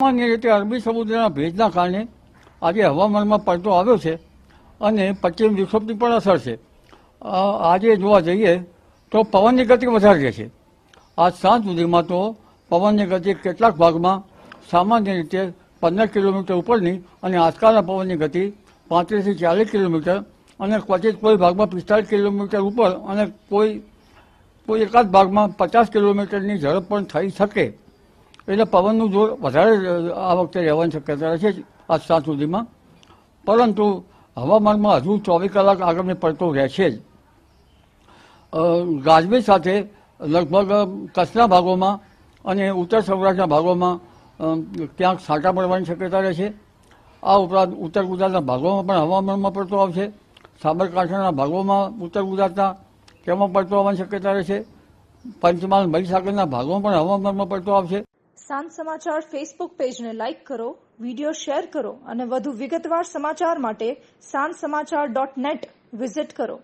સામાન્ય રીતે અરબી સમુદ્રના ભેજના કારણે આજે હવામાનમાં પલટો આવ્યો છે અને પશ્ચિમ વિક્ષોભની પણ અસર છે. આજે જોવા જઈએ તો પવનની ગતિ વધારે રહેશે. આજ સાંજ સુધીમાં તો પવનની ગતિ કેટલાક ભાગમાં સામાન્ય રીતે 15 કિલોમીટર ઉપરની અને આજકાલના પવનની ગતિ 35 થી 40 કિલોમીટર અને ક્વચિત કોઈ ભાગમાં 45 કિલોમીટર ઉપર અને કોઈ એકાદ ભાગમાં 50 કિલોમીટરની ઝડપ પણ થઈ શકે. એટલે પવનનું જોર વધારે આ વખતે રહેવાની શક્યતા રહેશે આજ સાંજ સુધીમાં. પરંતુ હવામાનમાં હજુ 24 કલાક આગામી પડતો રહેશે જ. ગાજવીજ સાથે લગભગ કચ્છના ભાગોમાં અને ઉત્તર સૌરાષ્ટ્રના ભાગોમાં ક્યાંક છાંટા પડવાની શક્યતા રહેશે. આ ઉપરાંત ઉત્તર ગુજરાતના ભાગોમાં પણ હવામાનમાં પડતો આવશે. સાબરકાંઠાના ભાગોમાં ઉત્તર ગુજરાતના તેમાં પડતો આવવાની શક્યતા રહેશે. પંચમહાલ મહીસાગરના ભાગોમાં પણ હવામાનમાં પડતો આવશે. સાંજ સમાચાર ફેસબુક પેજને લાઇક કરો, વિડીયો શેર કરો અને વધુ વિગતવાર સમાચાર માટે sanssamachar.net વિઝિટ કરો.